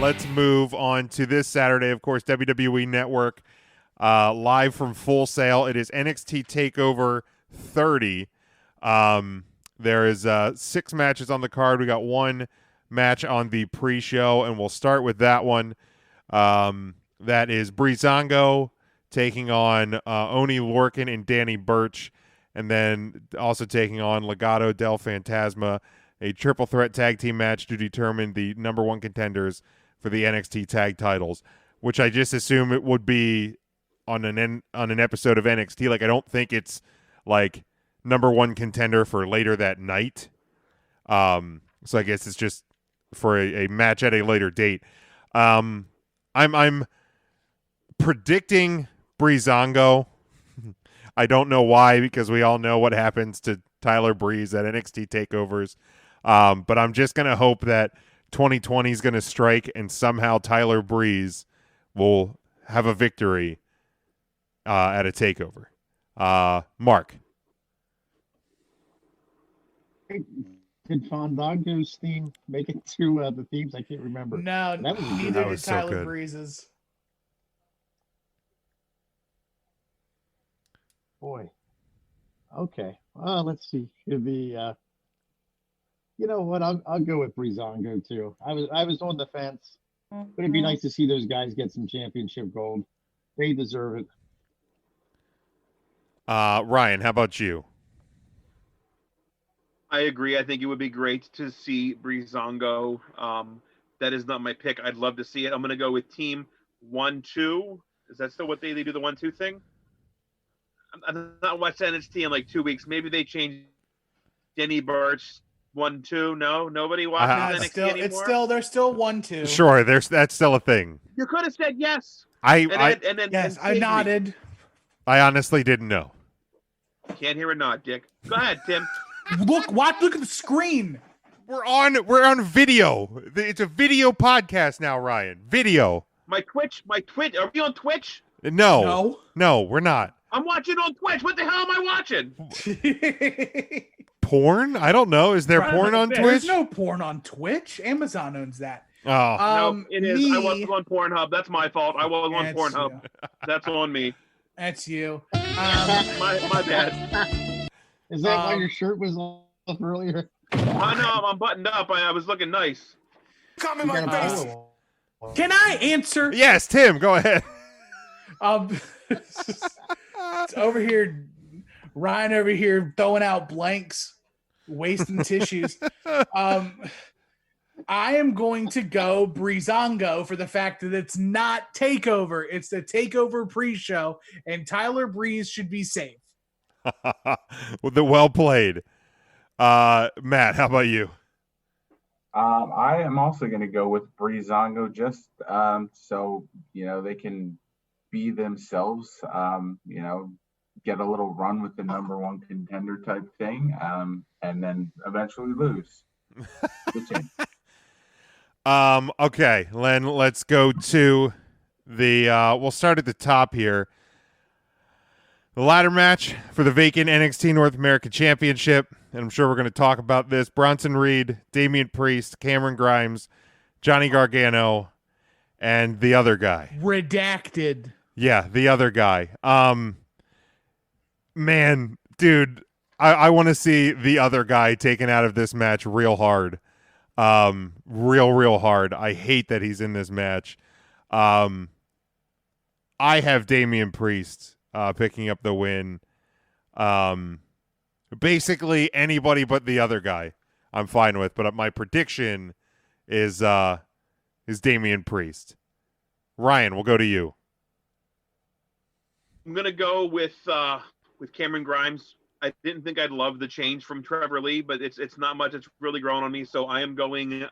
let's move on to this Saturday. Of course, WWE Network live from Full Sail. It is NXT TakeOver 30. There is 6 matches on the card. We got 1 match on the pre-show, and we'll start with that one. That is Breezango taking on Oni Lorcan and Danny Burch, and then also taking on Legado del Fantasma, a triple threat tag team match to determine the number 1 contenders for the NXT tag titles, which I just assume it would be on an episode of NXT. Like, I don't think it's like number 1 contender for later that night. So I guess it's just for a match at a later date. I'm predicting Breezango. I don't know why, because we all know what happens to Tyler Breeze at NXT takeovers. But I'm just going to hope that 2020 is going to strike and somehow Tyler Breeze will have a victory at a takeover. Mark. Did Fandango's theme make it to the themes? I can't remember. No, neither did Tyler Breeze's. Boy. Okay. Let's see. It'd be you know what? I'll go with Breezango too. I was on the fence, but it'd be nice to see those guys get some championship gold. They deserve it. Ryan, how about you? I agree. I think it would be great to see Breezango. That is not my pick. I'd love to see it. I'm going to go with Team 1-2. Is that still what they do, the 1-2 thing? I'm not watching NXT in like 2 weeks. Maybe they change Denny Burch 1-2. No, nobody watches NXT anymore. They're still 1-2. Sure, that's still a thing. You could have said yes. Yes, I nodded. I honestly didn't know. Can't hear a nod, Dick. Go ahead, Tim. Look at the screen. We're on video. It's a video podcast now, Ryan. Video. My Twitch. Are we on Twitch? No, we're not. I'm watching on Twitch. What the hell am I watching? Porn? I don't know. Is there porn on Twitch? There's no porn on Twitch. Amazon owns that. Oh. No, it is. I wasn't on Pornhub. That's my fault. I was on Pornhub. You. That's on me. That's you. My bad. Is that why your shirt was off earlier? I know. I'm buttoned up. I was looking nice. Come in my face. Can I answer? Yes, Tim. Go ahead. It's over here. Ryan over here throwing out blanks, wasting tissues. I am going to go Breezango for the fact that it's not TakeOver. It's the TakeOver pre-show, and Tyler Breeze should be safe. Well played. Matt, how about you? I am also going to go with Breezango just so, they can be themselves, get a little run with the number 1 contender type thing, and then eventually lose. Okay, Len, let's go to the we'll start at the top here. The ladder match for the vacant NXT North American Championship, and I'm sure we're going to talk about this. Bronson Reed, Damian Priest, Cameron Grimes, Johnny Gargano, and the other guy. Redacted. Yeah, the other guy. Man, dude, I want to see the other guy taken out of this match real hard. Real hard. I hate that he's in this match. I have Damian Priest picking up the win. Basically anybody but the other guy I'm fine with, but my prediction is Damian Priest. Ryan, we'll go to you. I'm gonna go with Cameron Grimes. I didn't think I'd love the change from Trevor Lee, but it's not much. It's really grown on me, so I am going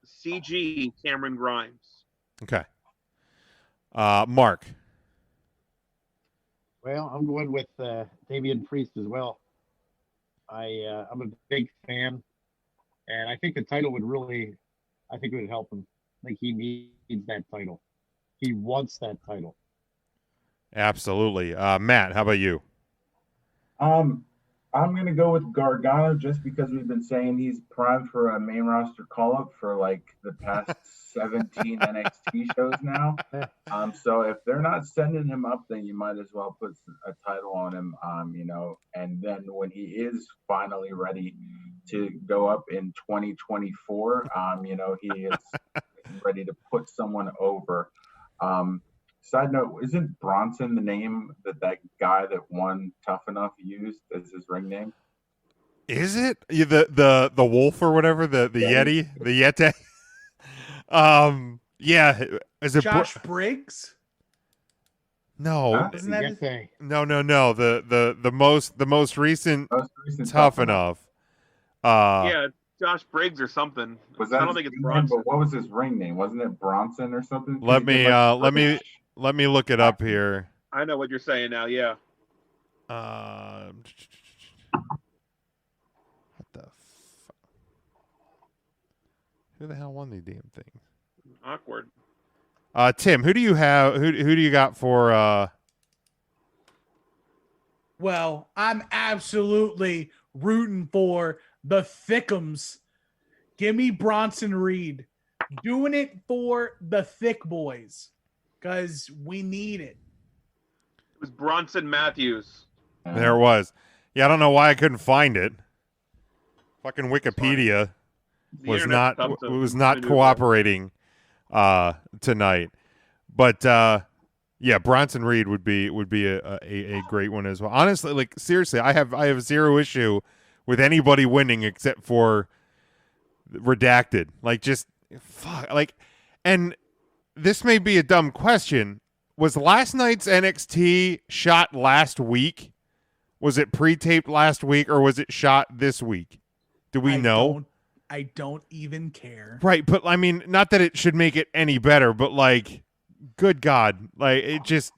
CG Cameron Grimes. Okay. Mark. Well, I'm going with Damian Priest as well. I'm a big fan, and I think the title would help him. I think he needs that title. He wants that title. Absolutely. Matt, how about you? I'm gonna go with Gargano just because we've been saying he's primed for a main roster call up for like the past 17 NXT shows now. So if they're not sending him up, then you might as well put a title on him. And then when he is finally ready to go up in 2024, he is ready to put someone over. Side note, isn't Bronson the name that guy that won Tough Enough used as his ring name? Is it the wolf or whatever, the Yeti, the Yeti? Yeah, is it Josh Briggs? No, Huh? Isn't that his- no. The most recent Tough Enough. Yeah, Josh Briggs or something. Was that I don't think it's his name? Bronson. But what was his ring name? Wasn't it Bronson or something? Let me look it up here. I know what you're saying now. Yeah. What the fuck? Who the hell won these damn things? Awkward. Tim, who do you have? Who do you got for? Well, I'm absolutely rooting for the Thickums. Give me Bronson Reed. Doing it for the Thick Boys because we need it. It was Bronson Matthews. There it was. Yeah, I don't know why I couldn't find it. Fucking Wikipedia The was internet's not tough to not maneuver. cooperating tonight. But yeah, Bronson Reed would be a great one as well. Honestly, like seriously, I have zero issue with anybody winning except for Redacted. Like just fuck like, and this may be a dumb question. Was last night's NXT shot last week? Was it pre-taped last week or was it shot this week? Do we know? I don't even care. Right, but I mean, not that it should make it any better, but like, good God, like it's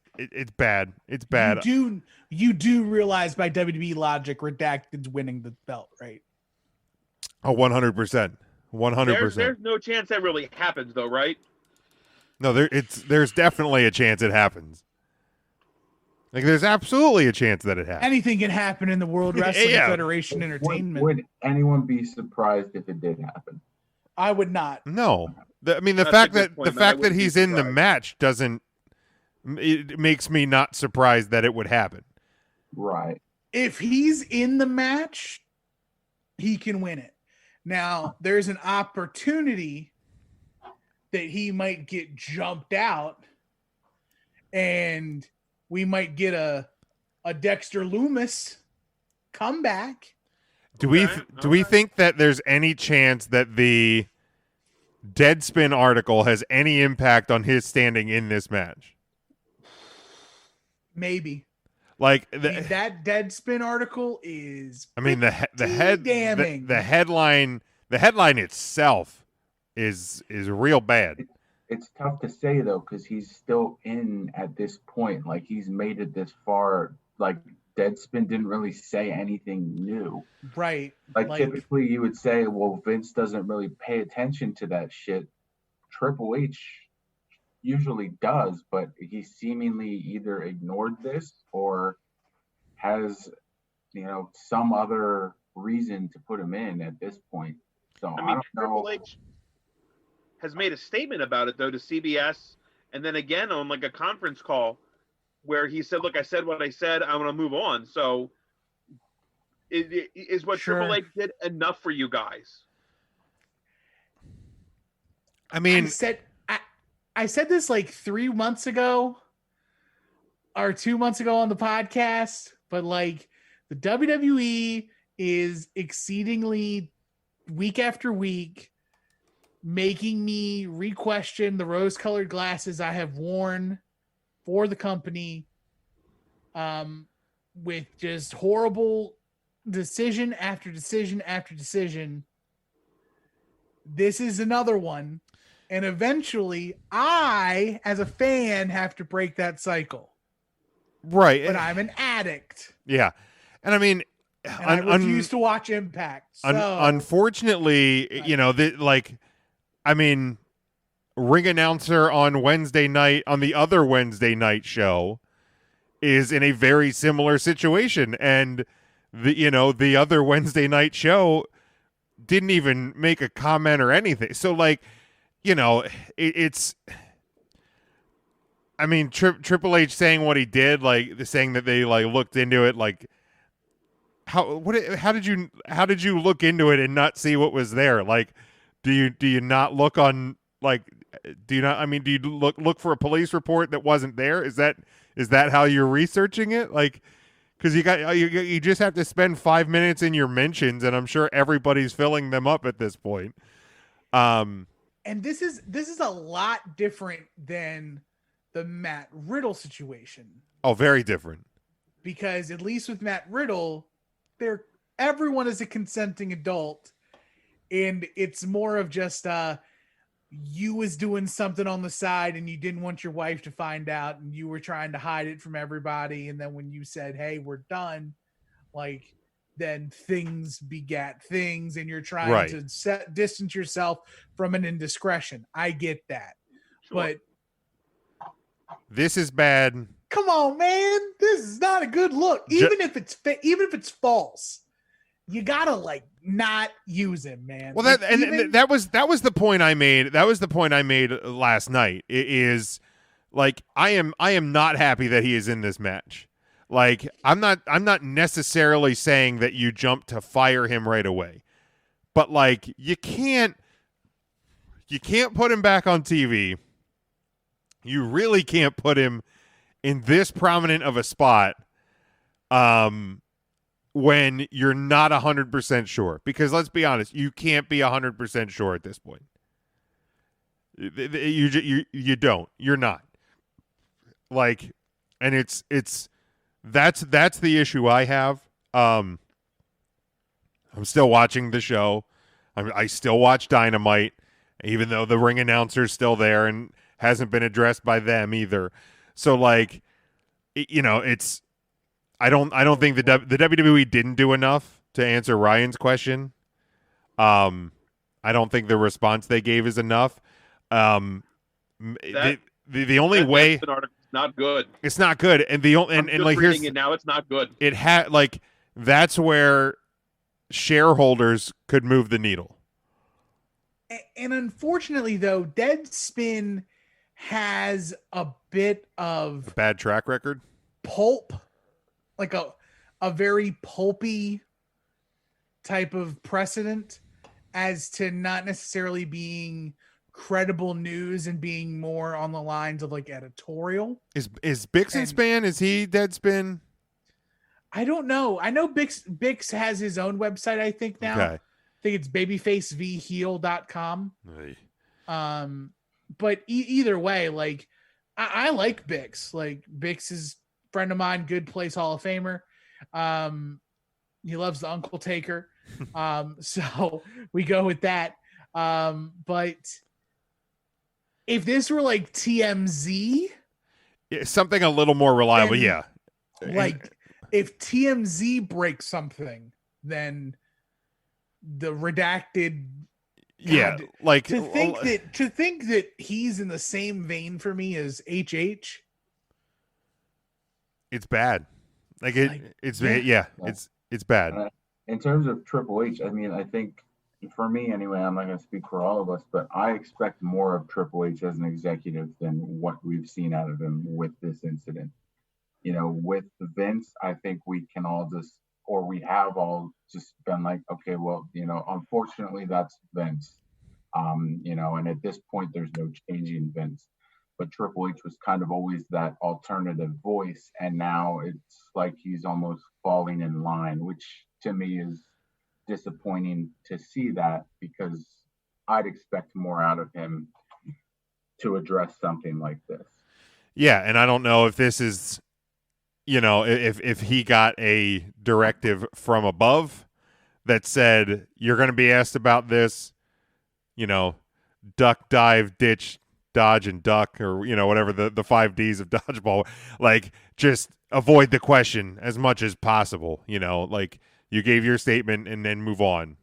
bad. It's bad. You do realize by WWE logic, Redacted's winning the belt, right? Oh, 100%. 100%. There's no chance that really happens, though, right? No, there's definitely a chance it happens. Like, there's absolutely a chance that it happens. Anything can happen in the World Wrestling Yeah. Federation Entertainment. Would anyone be surprised if it did happen? I would not. No, I mean the That's fact a good that point, the man. fact I that wouldn't be he's in the surprised. match doesn't. It makes me not surprised that it would happen. Right. If he's in the match, he can win it. Now, there's an opportunity that he might get jumped out and we might get a Dexter Loomis comeback. Do we Okay, think that there's any chance that the Deadspin article has any impact on his standing in this match? Maybe. Like That Deadspin article is I mean the damning. headline itself is real bad. It's tough to say though, because he's still in at this point. Like he's made it this far. Like Deadspin didn't really say anything new. right. Like typically you would say, well, Vince doesn't really pay attention to that shit. Triple H usually does, but he seemingly either ignored this or has, some other reason to put him in at this point. So I, I mean, don't know. Triple H has made a statement about it, though, to CBS, and then again on like a conference call where he said, look, I said what I said. I'm going to move on. So is what Sure. Triple H did enough for you guys? I mean, I said this like 3 months ago or 2 months ago on the podcast, but like the WWE is exceedingly week after week making me re-question the rose-colored glasses I have worn for the company, with just horrible decision after decision after decision. This is another one. And eventually, I, as a fan, have to break that cycle. right. But I'm an addict. Yeah. And I mean, And I refuse to watch Impact. So, unfortunately, ring announcer on Wednesday night, on the other Wednesday night show, is in a very similar situation. And the other Wednesday night show didn't even make a comment or anything. So like, it's. I mean, Triple H saying what he did, like saying that they like looked into it, like how did you look into it and not see what was there? Like, do you not look on like do you not? I mean, do you look for a police report that wasn't there? Is that how you're researching it? Like, because you just have to spend 5 minutes in your mentions, and I'm sure everybody's filling them up at this point. And this is a lot different than the Matt Riddle situation. Oh, very different. Because at least with Matt Riddle, everyone is a consenting adult, and it's more of just you was doing something on the side and you didn't want your wife to find out, and you were trying to hide it from everybody, and then when you said, hey, we're done, like, then things begat things, and you're trying to distance yourself from an indiscretion. I get that. Sure. But this is bad. Come on, man. This is not a good look. Even if it's false, you gotta like not use him, man. Well, that was the point I made. That was the point I made last night. It is like I am not happy that he is in this match. Like I'm not necessarily saying that you jump to fire him right away, but like you can't put him back on TV. You really can't put him in this prominent of a spot when you're not 100% sure. Because let's be honest, you can't be 100% sure at this point. You don't. You're not. Like, and that's the issue I have. I'm still watching the show. I still watch Dynamite, even though the ring announcer's still there and hasn't been addressed by them either. So like, it's, I don't think the WWE didn't do enough to answer Ryan's question. I don't think the response they gave is enough. The only way not good. It's not good. And the only and like here's it now, it's not good. It had like that's where shareholders could move the needle. And unfortunately, though, Deadspin has a bit of a bad track record, pulp, like a very pulpy type of precedent as to not necessarily being credible news and being more on the lines of like editorial. Is Bix Span? Is he Deadspin? I don't know. I know Bix has his own website, I think now. Okay. I think it's babyfacevheel.com. Hey. But either way, like I like Bix. Like Bix is a friend of mine, good place Hall of Famer. He loves the Uncle Taker. So we go with that. But if this were like TMZ, something a little more reliable, then, yeah. Like if TMZ breaks something, then the redacted. Yeah, God, like to think that he's in the same vein for me as HH. It's bad. It's bad. In terms of Triple H, I mean, I think for me anyway, I'm not going to speak for all of us, but I expect more of Triple H as an executive than what we've seen out of him with this incident. With Vince, I think we can all we have all just been like, okay, well, unfortunately that's Vince, and at this point there's no changing Vince, but Triple H was kind of always that alternative voice, and now it's like he's almost falling in line, which to me is disappointing to see that, because I'd expect more out of him to address something like this. Yeah, and I don't know if this is if he got a directive from above that said, you're going to be asked about this, duck, dive, ditch, dodge, and duck, or, whatever the 5 Ds of dodgeball, like just avoid the question as much as possible, like you gave your statement and then move on.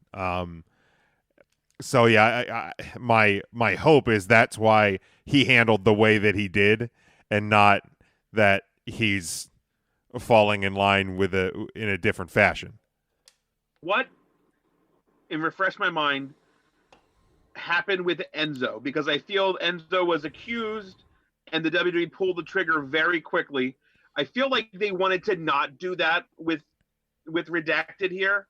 So yeah, my hope is that's why he handled the way that he did, and not that he's falling in line in a different fashion. what, and refresh my mind, happened with Enzo? Because I feel Enzo was accused and the WWE pulled the trigger very quickly. I feel like they wanted to not do that with Redacted here,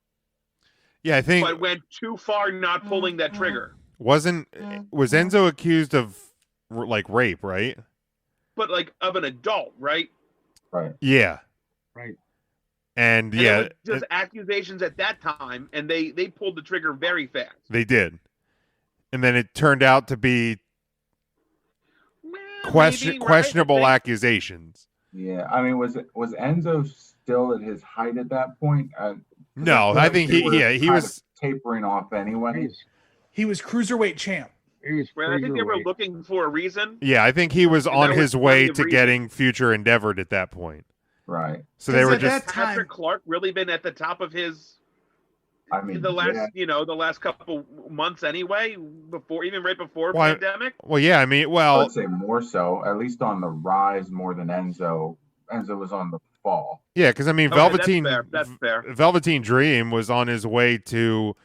Yeah, I think but went too far not pulling that trigger. was Enzo accused of like rape, right? But like of an adult, right? Right. Yeah. Right. And And yeah, it was just accusations at that time, and they pulled the trigger very fast. they did. And then it turned out to be Maybe, questionable right? accusations. Yeah, I mean, was Enzo still at his height at that point? No, I think he was tapering off anyway. He was cruiserweight champ. He was Well, I think they were cruiserweight. looking for a reason. Yeah, I think he was And on that his was way plenty of to reason. getting future endeavored at that point. Right. So they were At just that time- Patrick Clark really been at the top of his I mean, the last yeah. the last couple months anyway, right before Why- pandemic. well, yeah. I mean, I well, would say more so, at least on the rise more than Enzo. Enzo was on the fall. yeah, because I mean, Okay, that's fair. Velveteen Dream was on his way to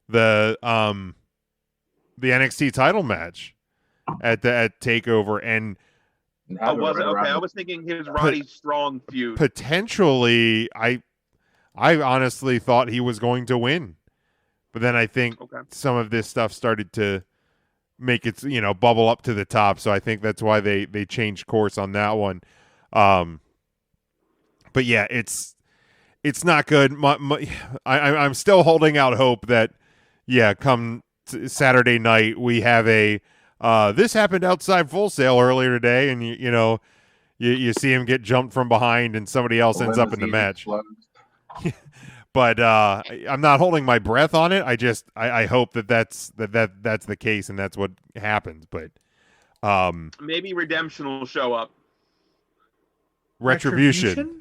the NXT title match at Takeover, and And had Oh, to was it? run Okay, around I was thinking his Roddy Strong feud. potentially, I honestly thought he was going to win, but then I think Okay. some of this stuff started to make it bubble up to the top, so I think that's why they changed course on that one. But yeah, it's not good. I'm still holding out hope that come Saturday night we have a this happened outside Full Sail earlier today, and you see him get jumped from behind and somebody else ends up in the limousine match. explodes. But I'm not holding my breath on it. I hope that's the case and that's what happens. But Maybe Redemption will show up. Retribution.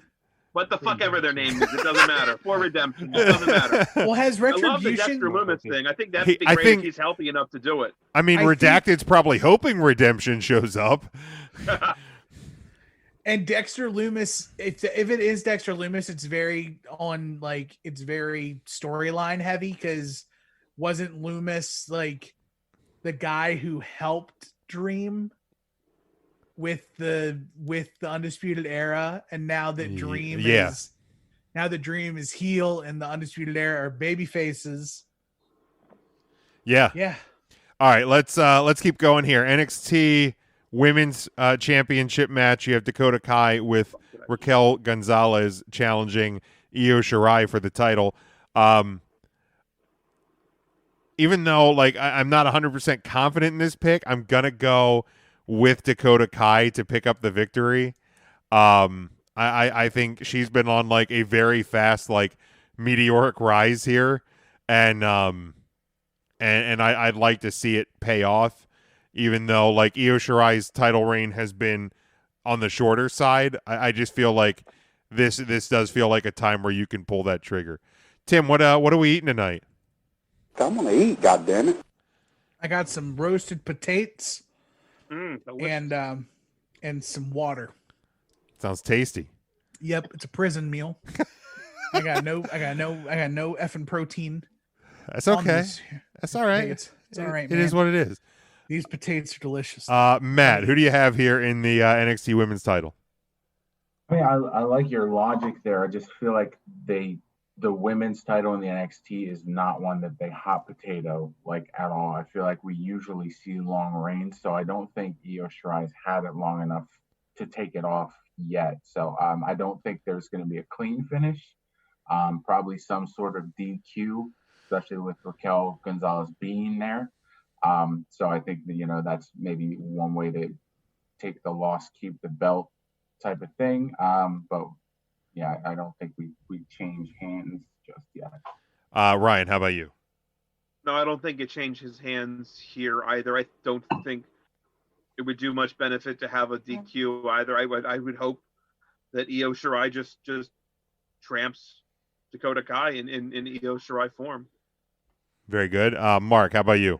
What the fuck ever their name is, it doesn't matter. For Redemption, it doesn't matter. Well, has I love the Retribution? Dexter Lumis thing. I think that'd He- be I great think- if he's healthy enough to do it. I mean, I think- Redacted's probably hoping Redemption shows up. And Dexter Lumis, if it is Dexter Lumis, it's very storyline heavy, because wasn't Lumis like the guy who helped Dream with the Undisputed Era, and now that Dream Yeah. Dream is heel and the Undisputed Era are baby faces. Yeah. Yeah. All right, let's keep going here. NXT Women's Championship match. You have Dakota Kai with Raquel Gonzalez challenging Io Shirai for the title. Even though I'm not 100% confident in this pick, I'm gonna go with Dakota Kai to pick up the victory. I think she's been on a very fast meteoric rise here, and I'd like to see it pay off. Even though Io Shirai's title reign has been on the shorter side, I just feel like this does feel like a time where you can pull that trigger. Tim, what are we eating tonight? I'm gonna eat, goddammit. I got some roasted potatoes Delicious. and some water. Sounds tasty. Yep, it's a prison meal. I got no effing protein. That's on okay. this. That's all right. Hey, it's all right, It man. is what it is. These potatoes are delicious. Matt, who do you have here in the NXT Women's title? I mean, I like your logic there. I just feel like the women's title in the NXT is not one that they hot potato at all. I feel like we usually see long reigns, so I don't think Io Shirai's had it long enough to take it off yet. So I don't think there's going to be a clean finish. Probably some sort of DQ, especially with Raquel Gonzalez being there. So I think that, that's maybe one way to take the loss, keep the belt type of thing. But yeah, I don't think we change hands just yet. Ryan, how about you? No, I don't think it changed his hands here either. I don't think it would do much benefit to have a DQ either. I would hope that Io Shirai just tramps Dakota Kai in Io Shirai form. Very good. Mark, how about you?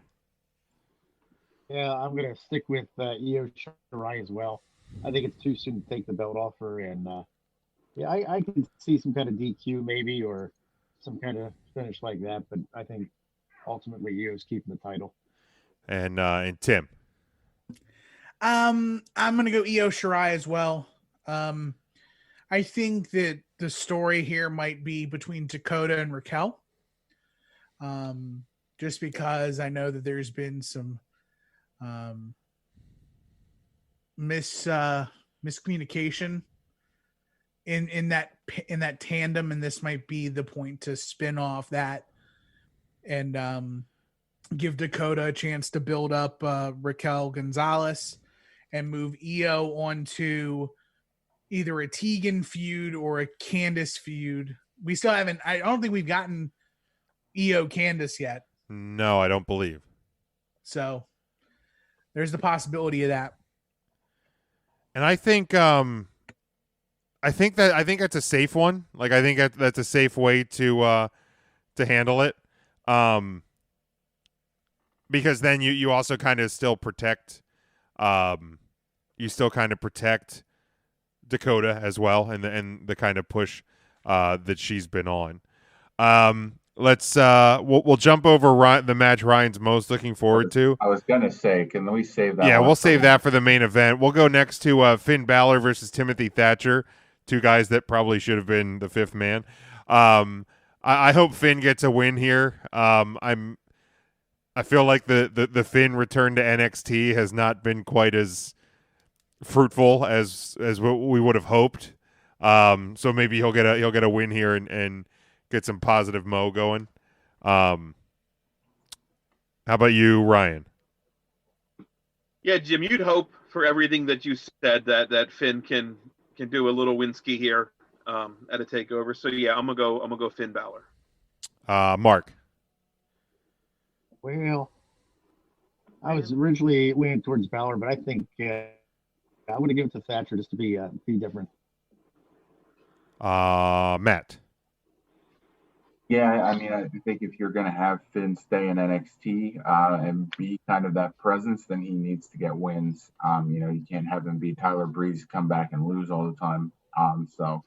Yeah, I'm gonna stick with Io Shirai as well. I think it's too soon to take the belt off her, and I can see some kind of DQ maybe, or some kind of finish like that, but I think ultimately Io's keeping the title. And Tim. I'm gonna go Io Shirai as well. I think that the story here might be between Dakota and Raquel. Just because I know that there's been some miscommunication in that tandem, and this might be the point to spin off that and give Dakota a chance to build up Raquel Gonzalez and move Io onto either a Tegan feud or a Candice feud. We still haven't. I don't think we've gotten Io Candice yet. No, I don't believe. So there's the possibility of that. And I think that's a safe one. Like I think that's a safe way to handle it. Because then you also kind of still protect Dakota as well, and the kind of push that she's been on. We'll jump over the match Ryan's most looking forward to. I was gonna say, can we save that? Yeah, we'll save that for the main event. We'll go next to Finn Balor versus Timothy Thatcher, two guys that probably should have been the fifth man. I hope Finn gets a win here. I feel like the Finn return to NXT has not been quite as fruitful as what we would have hoped. So maybe he'll get a win here and get some positive mo going. How about you, Ryan? Yeah, Jim, you'd hope for everything that you said that Finn can do a little Winsky here at a takeover. So yeah, I'm gonna go Finn Balor. Mark. Well, I was originally leaning towards Balor, but I think I would have given it to Thatcher just to be different. Matt. Yeah, I mean, I think if you're going to have Finn stay in NXT and be kind of that presence, then he needs to get wins. You can't have him be Tyler Breeze, come back and lose all the time. So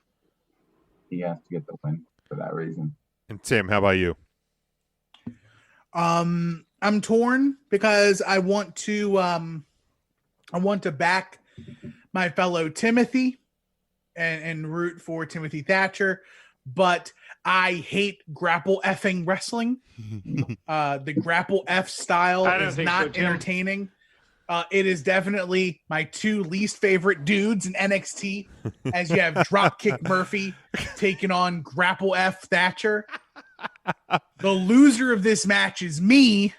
he has to get the win for that reason. And Tim, how about you? I'm torn because I want to back my fellow Timothy and root for Timothy Thatcher, but I hate grapple effing wrestling. The grapple F style is not entertaining. It is definitely my two least favorite dudes in NXT, as you have Dropkick Murphy taking on grapple F Thatcher. The loser of this match is me.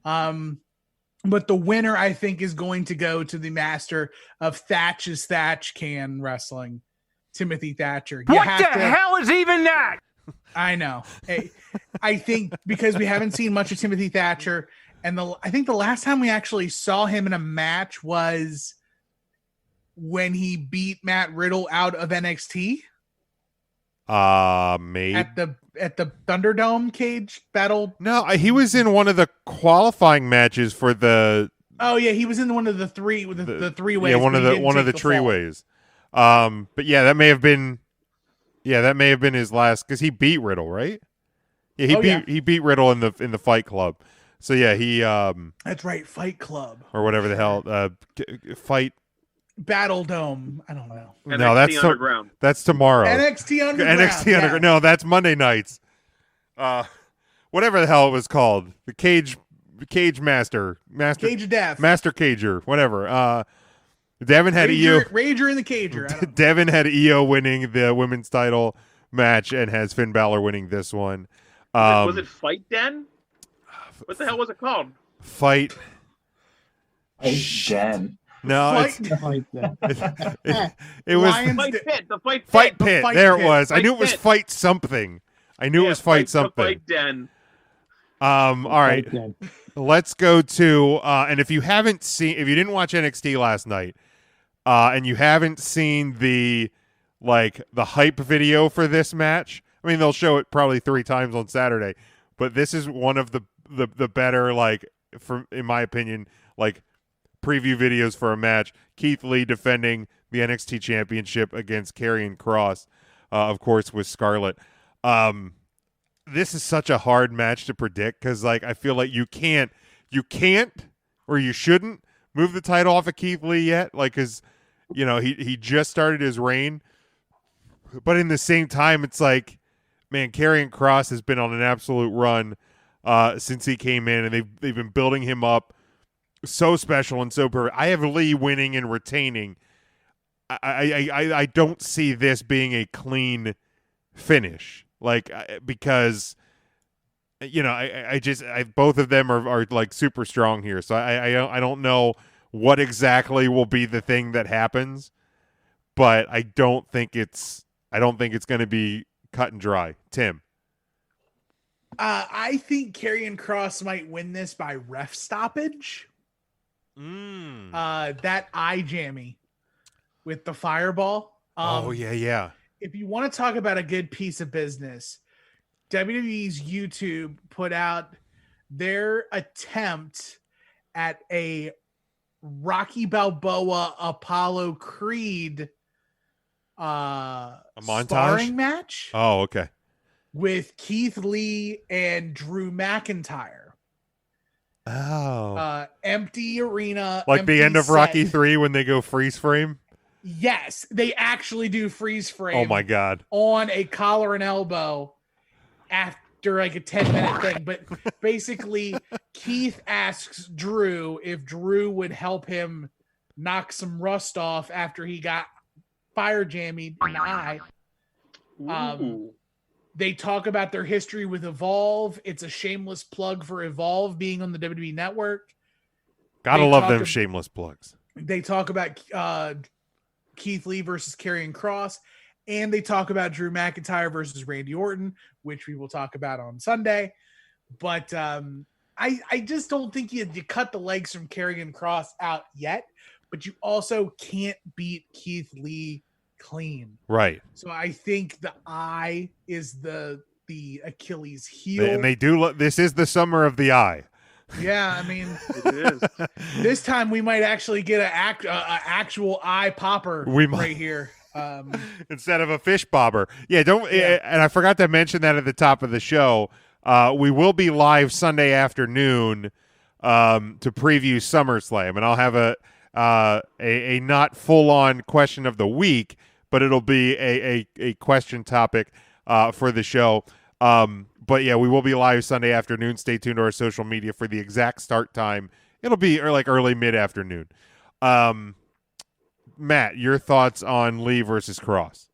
But the winner, I think, is going to go to the master of Thatch's Thatch Can Wrestling, Timothy Thatcher. What the hell is even that? I know. I think because we haven't seen much of Timothy Thatcher, and I think the last time we actually saw him in a match was when he beat Matt Riddle out of NXT. Maybe at the Thunderdome cage battle. No, he was in one of the qualifying matches for the. Oh yeah, he was in one of the three ways. Yeah, one of the three ways. But yeah, that may have been his last, because he beat Riddle, right? Yeah, he beat Riddle in the Fight Club. So yeah, he that's right, Fight Club or whatever the hell Fight Battle Dome. I don't know. NXT no, Underground. That's tomorrow. NXT Underground. Underground. No, that's Monday nights. Whatever the hell it was called, the Cage Master Cage of Death, Master Cager, whatever. Devin had Io Rager in the Cager. Devin had Io winning the women's title match and has Finn Balor winning this one. Was it Fight Den? What the hell was it called? Fight Den. No, it was Fight Pit. The Fight Pit. Fight Pit. There it was. I knew it was Pit. Fight something. I knew it was Fight something. Fight Den. All right. Let's go to and if you didn't watch NXT last night, and you haven't seen the hype video for this match, I mean, they'll show it probably 3 times on Saturday, but this is one of the better, in my opinion, preview videos for a match. Keith Lee defending the NXT Championship against Karrion Kross, of course, with Scarlett. this is such a hard match to predict because, like, I feel like you can't, or you shouldn't move the title off of Keith Lee yet, like, because he just started his reign, but in the same time, it's like, man, Karrion Kross has been on an absolute run since he came in, and they've been building him up so special and so perfect. I have Lee winning and retaining. I don't see this being a clean finish, like, because both of them are like super strong here, so I don't know what exactly will be the thing that happens, but I don't think it's going to be cut and dry. Tim. I think Karrion Kross might win this by ref stoppage. That eye jammy with the fireball. Yeah. If you want to talk about a good piece of business, WWE's YouTube put out their attempt at a Rocky Balboa Apollo Creed a montage sparring match. Oh, okay. With Keith Lee and Drew McIntyre. Oh. Empty arena. Like empty the end of set. Rocky 3 when they go freeze frame? Yes, they actually do freeze frame. Oh my God. On a collar and elbow after like a 10-minute thing. But basically, Keith asks Drew if Drew would help him knock some rust off after he got fire jammied in the eye. They talk about their history with Evolve. It's a shameless plug for Evolve being on the WWE Network. Gotta love them shameless plugs. They talk about Keith Lee versus Karrion Kross, and they talk about Drew McIntyre versus Randy Orton, which we will talk about on Sunday. But I just don't think you cut the legs from Karrion Kross out yet, but you also can't beat Keith Lee clean. Right. So I think the eye is the Achilles heel. And they do this is the summer of the eye. Yeah, I mean, it is. This time we might actually get an actual eye popper right here. Instead of a fish bobber. Yeah, and I forgot to mention that at the top of the show. We will be live Sunday afternoon to preview SummerSlam, and I'll have a not full-on question of the week, but it'll be a question topic for the show. But yeah, we will be live Sunday afternoon. Stay tuned to our social media for the exact start time. It'll be like early mid-afternoon. Matt, your thoughts on Lee versus Kross?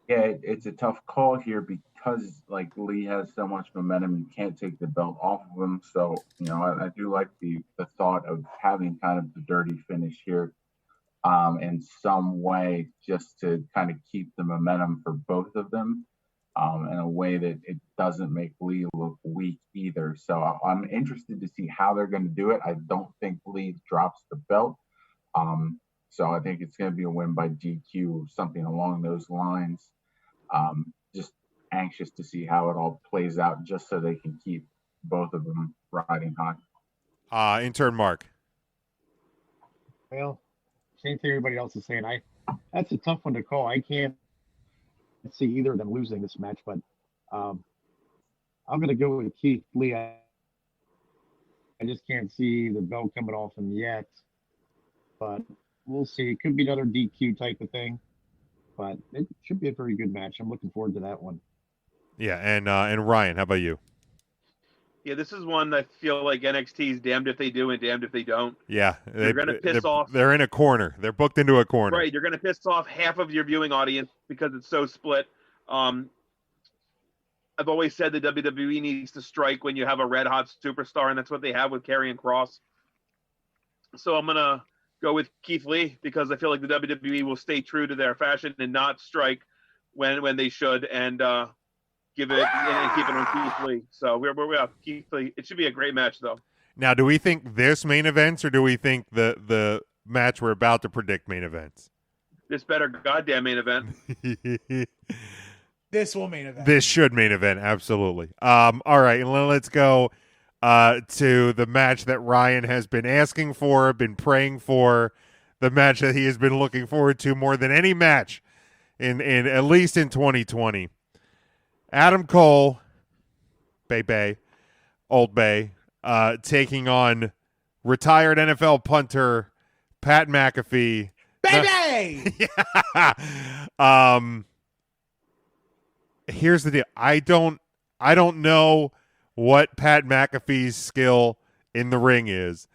Yeah, it's a tough call here because like Lee has so much momentum, you can't take the belt off of him. So, I do like the thought of having kind of the dirty finish here in some way, just to kind of keep the momentum for both of them in a way that it doesn't make Lee look weak either. So I'm interested to see how they're going to do it. I don't think Lee drops the belt. So I think it's going to be a win by DQ, something along those lines. Just anxious to see how it all plays out, just so they can keep both of them riding high. Intern Mark. Well, same thing everybody else is saying. That's a tough one to call. I can't see either of them losing this match, but I'm going to go with Keith Lee. I just can't see the belt coming off him yet, but we'll see. It could be another DQ type of thing, but it should be a very good match. I'm looking forward to that one. Yeah, and Ryan, how about you? Yeah, this is one I feel like NXT's damned if they do and damned if they don't. Yeah, they're going to piss off. They're in a corner. They're booked into a corner. Right, you're going to piss off half of your viewing audience because it's so split. I've always said the WWE needs to strike when you have a red-hot superstar, and that's what they have with Karrion Kross. So I'm going to go with Keith Lee because I feel like the WWE will stay true to their fashion and not strike when they should, and give it and keep it on Keith Lee. So we're Keith Lee. It should be a great match, though. Now, do we think this main events, or do we think the match we're about to predict main events? This better goddamn main event. This will main event. This should main event, absolutely. All right, and let's go to the match that Ryan has been asking for, been praying for, the match that he has been looking forward to more than any match in at least in 2020. Adam Cole, Old Bay, taking on retired NFL punter Pat McAfee. Baby! Yeah. Here's the deal. I don't know what Pat McAfee's skill in the ring is,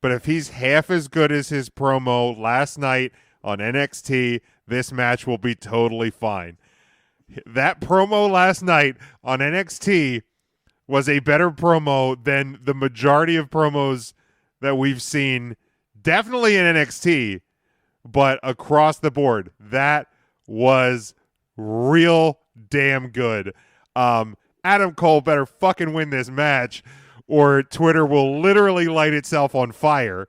but if he's half as good as his promo last night on NXT, this match will be totally fine. That promo last night on NXT was a better promo than the majority of promos that we've seen, definitely in NXT, but across the board. That was real damn good. Adam Cole better fucking win this match or Twitter will literally light itself on fire.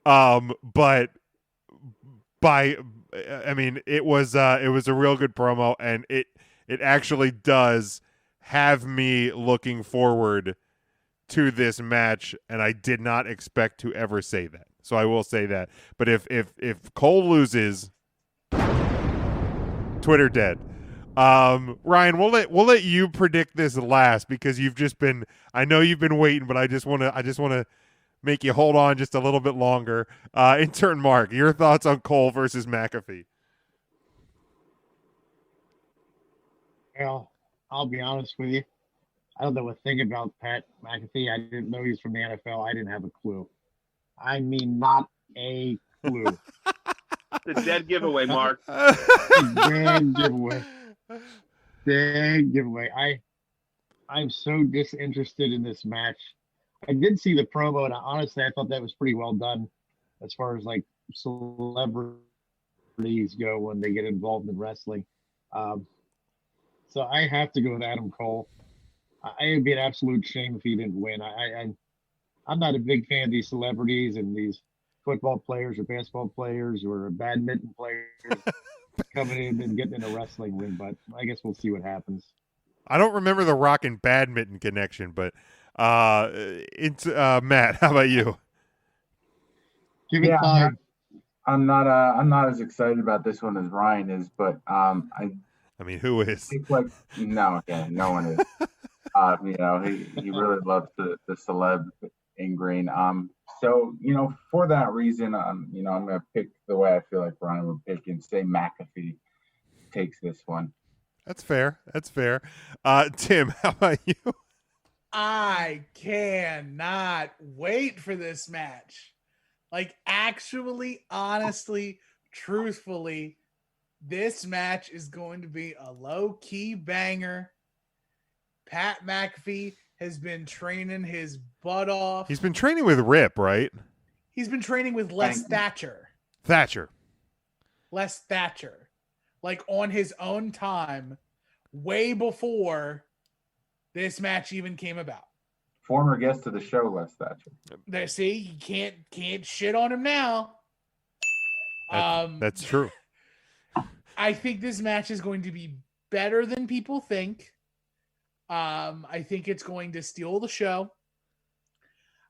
But it was a real good promo, and it actually does have me looking forward to this match, and I did not expect to ever say that. So I will say that. But if Cole loses, Twitter dead. Ryan, we'll let you predict this last because I know you've been waiting, but I just want to make you hold on just a little bit longer. Intern Mark, your thoughts on Cole versus McAfee? Well, I'll be honest with you. I don't know a thing about Pat McAfee. I didn't know he was from the NFL. I didn't have a clue. I mean, not a clue. The dead giveaway, Mark. Dead giveaway. Dead giveaway. I'm so disinterested in this match. I did see the promo, and honestly, I thought that was pretty well done as far as like celebrities go when they get involved in wrestling. So I have to go with Adam Cole. It would be an absolute shame if he didn't win. I'm not a big fan of these celebrities and these football players or basketball players or badminton players coming in and getting in a wrestling ring, but I guess we'll see what happens. I don't remember the Rock and badminton connection, but Matt, how about you? Give it time. I'm not as excited about this one as Ryan is, but I mean, who is? No one is. He really loves the celeb in green. So for that reason, I'm gonna pick the way I feel like Ryan would pick and say McAfee takes this one. That's fair. Tim, how about you? I cannot wait for this match. Like, actually, honestly, truthfully, this match is going to be a low-key banger. Pat McAfee has been training his butt off. He's been training with Rip, right? He's been training with Les Thatcher. Les Thatcher. Like, on his own time, way before this match even came about. Former guest of the show, Les Thatcher. There, see, you can't shit on him now. That's true. I think this match is going to be better than people think. I think it's going to steal the show.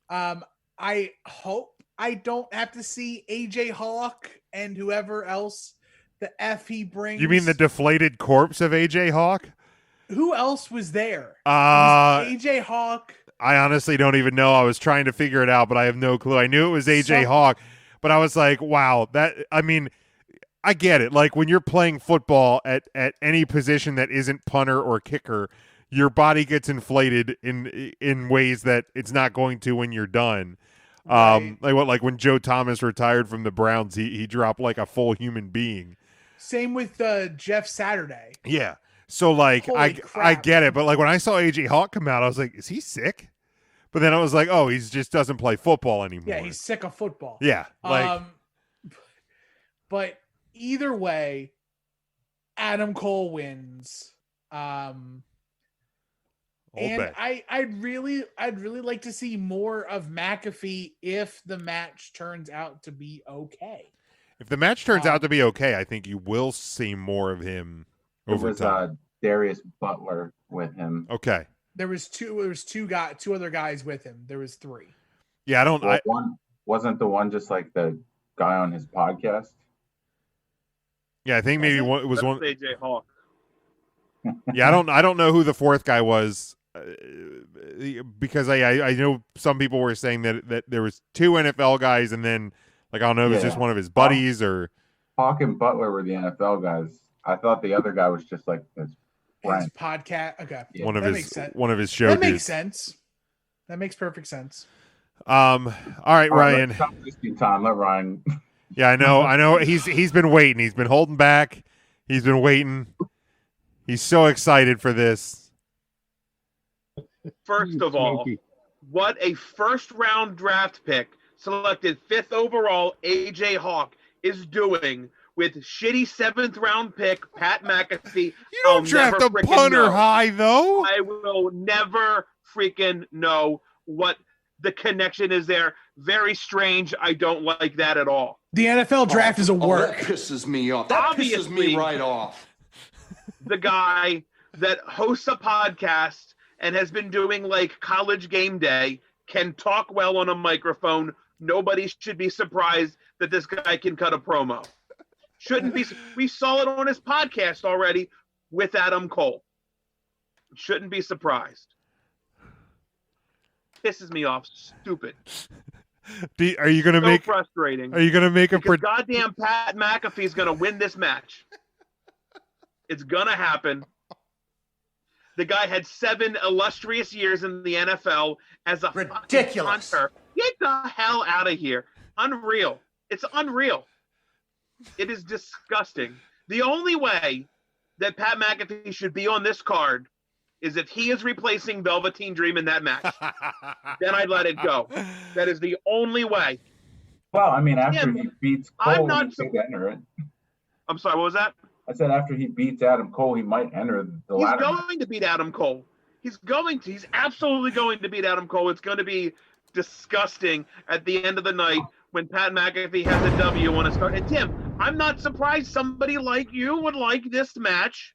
I hope I don't have to see AJ Hawk and whoever else the F he brings. You mean the deflated corpse of AJ Hawk? Who else was there? AJ Hawk. I honestly don't even know. I was trying to figure it out, but I have no clue. I knew it was AJ Hawk, but I was like, wow, I get it. Like when you're playing football at any position that isn't punter or kicker, your body gets inflated in ways that it's not going to when you're done. Right. Like when Joe Thomas retired from the Browns, he dropped like a full human being. Same with Jeff Saturday. Yeah. So like I get it, but like when I saw AJ Hawk come out, I was like, is he sick? But then I was like, oh, he just doesn't play football anymore. Yeah, he's sick of football. Yeah. But either way, Adam Cole wins. And I'd really like to see more of McAfee if the match turns out to be okay. If the match turns out to be okay, I think you will see more of him over time. Darius Butler with him. Okay. There was two other guys with him. There was three. Yeah, one wasn't the one just like the guy on his podcast. Yeah, I think maybe it was one. AJ Hawk. Yeah, I don't know who the fourth guy was, because I know some people were saying that there was 2 NFL guys, and then like I don't know, it was just one of his buddies or Hawk and Butler were the NFL guys. I thought the other guy was just like his friend. His podcast. Okay, Yeah. one of that his makes sense. one of his show That makes dudes. sense. That makes perfect sense. All right, Ryan. Let's stop wasting time. Let Ryan. Yeah, I know. He's been waiting. He's been holding back. He's been waiting. He's so excited for this. First of all, what a first-round draft pick selected 5th overall, AJ Hawk, is doing with shitty 7th-round pick Pat McAfee. You don't draft a punter high, though. I will never freaking know what the connection is there. Very strange. I don't like that at all. The NFL draft is a work. That pisses me off. That pisses me right off. The guy that hosts a podcast and has been doing like College Game Day can talk well on a microphone. Nobody should be surprised that this guy can cut a promo. Shouldn't be. We saw it on his podcast already with Adam Cole. Shouldn't be surprised. Pisses me off. Stupid. Are you gonna make? Frustrating. Are you gonna make a? Goddamn Pat McAfee's gonna win this match. It's gonna happen. The guy had 7 illustrious years in the NFL as a ridiculous hunter. Get the hell out of here! Unreal. It's unreal. It is disgusting. The only way that Pat McAfee should be on this card is if he is replacing Velveteen Dream in that match. Then I'd let it go. That is the only way. Well, I mean, after he beats Cole, he could enter it. I'm sorry, what was that? I said after he beats Adam Cole, he might enter the ladder. He's going to beat Adam Cole. He's absolutely going to beat Adam Cole. It's going to be disgusting at the end of the night when Pat McAfee has a W on a start. And Tim, I'm not surprised somebody like you would like this match.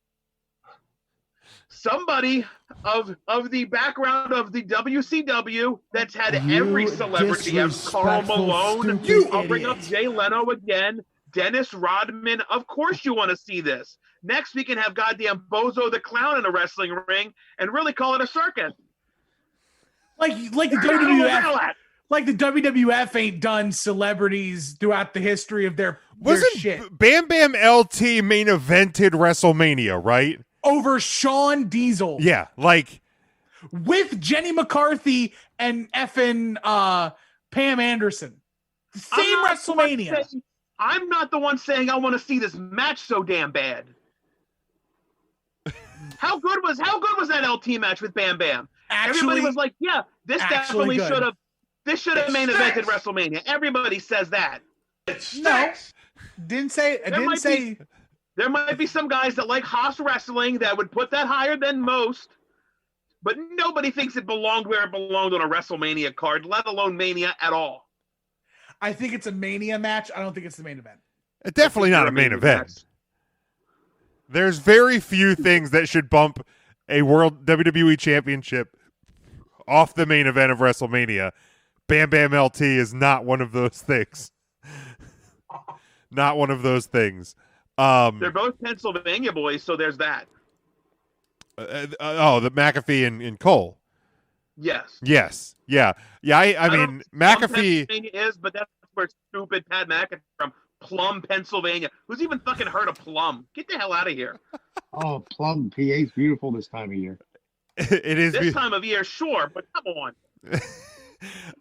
Somebody of the background of the WCW that's had every celebrity have Karl Malone. I'll bring up Jay Leno again. Dennis Rodman. Of course you want to see this. Next we can have goddamn Bozo the Clown in a wrestling ring and really call it a circus. Like the WWF. Like the WWF ain't done celebrities throughout the history of their shit. Bam Bam LT main evented WrestleMania, right? Over Shawn Diesel. Yeah, like with Jenny McCarthy and effing Pam Anderson. The same WrestleMania. I'm not the one saying I want to see this match so damn bad. How good was that LT match with Bam Bam? Everybody was like, yeah, this definitely should have main evented WrestleMania. Everybody says that. No. Didn't say there might be some guys that like Haas wrestling that would put that higher than most, but nobody thinks it belonged where it belonged on a WrestleMania card, let alone Mania at all. I think it's a Mania match. I don't think it's the main event. It's definitely not a main event. There's very few things that should bump a World WWE Championship off the main event of WrestleMania. Bam Bam LT is not one of those things. Not one of those things. They're both Pennsylvania boys, so there's that. The McAfee and Cole. Yes. Yeah. I mean, McAfee Pennsylvania is, but that's where stupid Pat McAfee from Plum, Pennsylvania. Who's even fucking heard of Plum? Get the hell out of here. Oh, Plum, PA's beautiful this time of year. It is this time of year, sure, but come on.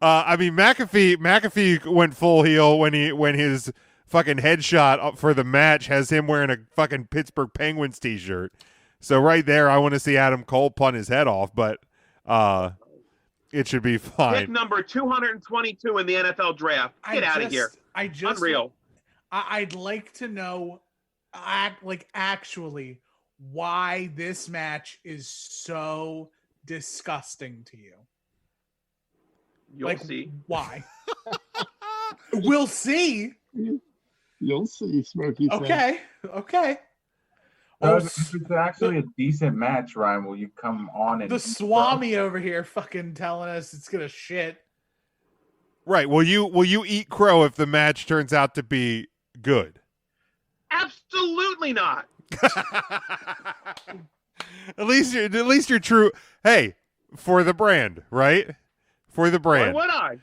I mean, McAfee went full heel when his fucking headshot for the match has him wearing a fucking Pittsburgh Penguins t-shirt. So right there, I want to see Adam Cole punt his head off, but it should be fine. Pick number 222 in the NFL draft. Get out of here. Unreal. I'd like to know, actually, why this match is so disgusting to you. You'll see. Why? We'll see. You'll see, Smokey. Okay. If it's actually a decent match, Ryan, will you come on and the Swami over here fucking telling us it's gonna shit? Right. Will you eat crow if the match turns out to be good? Absolutely not. At least you're true. Hey, for the brand, right? For the Why brand. would I?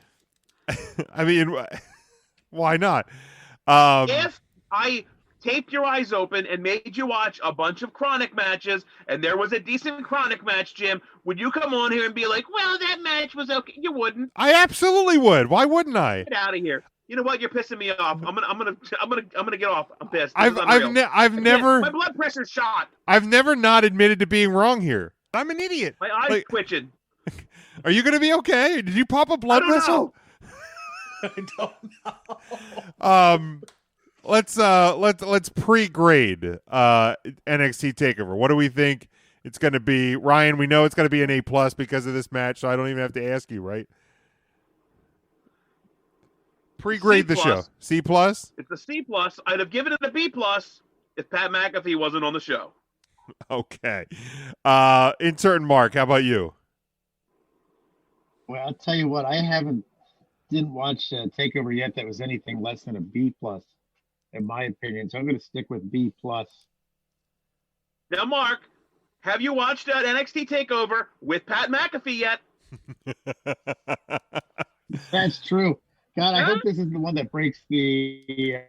I mean, why not? If I taped your eyes open and made you watch a bunch of Chronic matches, and there was a decent Chronic match, Jim, would you come on here and be like, "Well, that match was okay"? You wouldn't. I absolutely would. Why wouldn't I? Get out of here. You know what? You're pissing me off. I'm gonna get off. I'm pissed. This I've is unreal. Again, never. My blood pressure's shot. I've never not admitted to being wrong here. I'm an idiot. My eyes twitching. Are you going to be okay? Did you pop a blood vessel? I don't know. Let's pre-grade NXT TakeOver. What do we think it's going to be? Ryan, we know it's going to be an A+ because of this match, so I don't even have to ask you, right? Pre-grade the show. C+? It's a C+. I'd have given it a B+ if Pat McAfee wasn't on the show. Okay. Intern Mark, how about you? Well, I'll tell you what, didn't watch TakeOver yet that was anything less than a B+, in my opinion. So I'm going to stick with B+. Now, Mark, have you watched NXT TakeOver with Pat McAfee yet? That's true. God, I hope this is the one that breaks the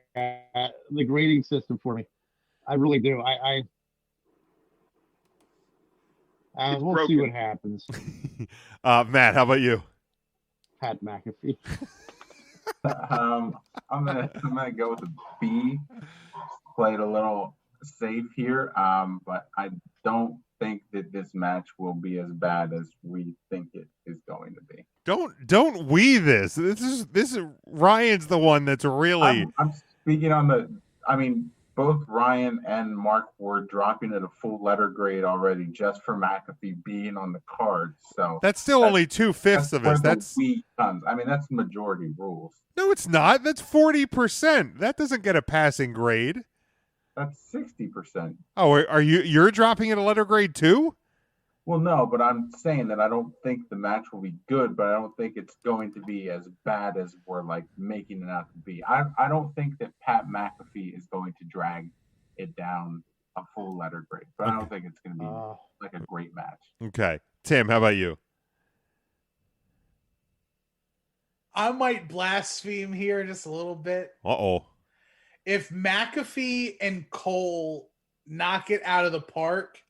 grading system for me. I really do. We'll see what happens. Matt, how about you? Pat McAfee. I'm gonna go with a B. Played a little safe here, but I don't think that this match will be as bad as we think it is going to be. Don't we this? This is Ryan's the one that's really. I'm speaking on the. I mean, both Ryan and Mark were dropping it a full letter grade already just for McAfee being on the card. So that's still only 2/5 of us. That's I mean, that's majority rules. No, it's not. That's 40%. That doesn't get a passing grade. That's 60%. Oh, are you're dropping it a letter grade too? Well, no, but I'm saying that I don't think the match will be good, but I don't think it's going to be as bad as we're like making it out to be. I don't think that Pat McAfee is going to drag it down a full letter grade, but I don't think it's going to be like a great match. Okay. Tim, how about you? I might blaspheme here just a little bit. Uh-oh. If McAfee and Cole knock it out of the park,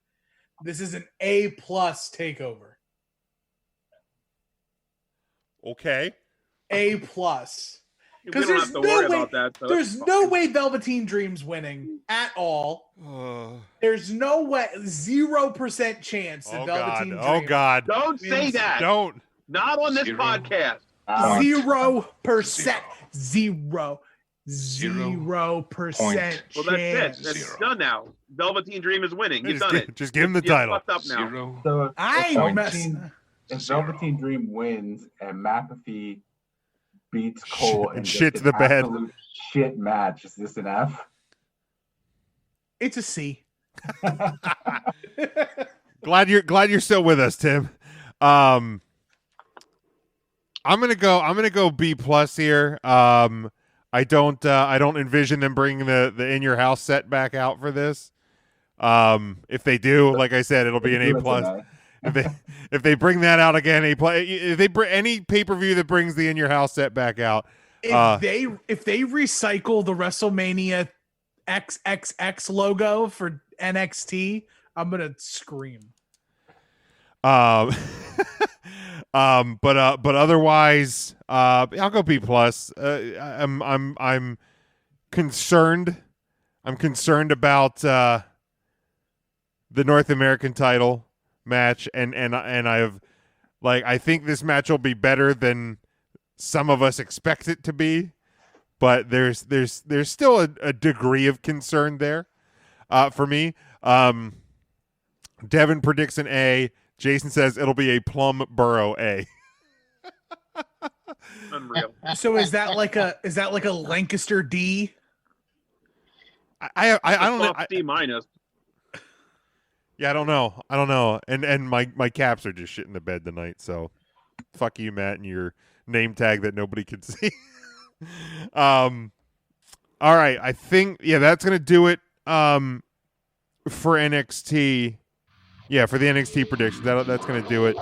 this is an A+ TakeOver. Okay. A+. Because there's no way, there's no way Velveteen Dream's winning at all. There's no way, 0% chance that Velveteen Dream. Oh God! Don't say that. Don't. Not on this podcast. 0%. 0% chance. Well, that's it. That's done now. Velveteen Dream is winning. You've done it. Just give him the title. Fucked up now. So if Velveteen Dream wins and McAfee beats Cole and shits the bed. Shit match. Is this an F? It's a C. Glad you're still with us, Tim. I'm gonna go B+ here. I don't envision them bringing the In Your House set back out for this. If they do, like I said, it'll be an A+. If they bring that out again, A+. If they bring any pay-per-view that brings the In Your House set back out, if they recycle the WrestleMania XXX logo for NXT, I'm gonna scream. But otherwise, I'll go B+. I'm concerned. I'm concerned about the North American title match, and I think this match will be better than some of us expect it to be, but there's still a degree of concern there for me. Devin predicts an A. Jason says it'll be a Plum Burrow A. Unreal. So is that like a Lancaster D? I don't know. C-. Yeah, I don't know. And my caps are just shit in the bed tonight. So fuck you, Matt, and your name tag that nobody can see. All right, I think that's gonna do it for NXT. Yeah, for the NXT predictions, that's going to do it.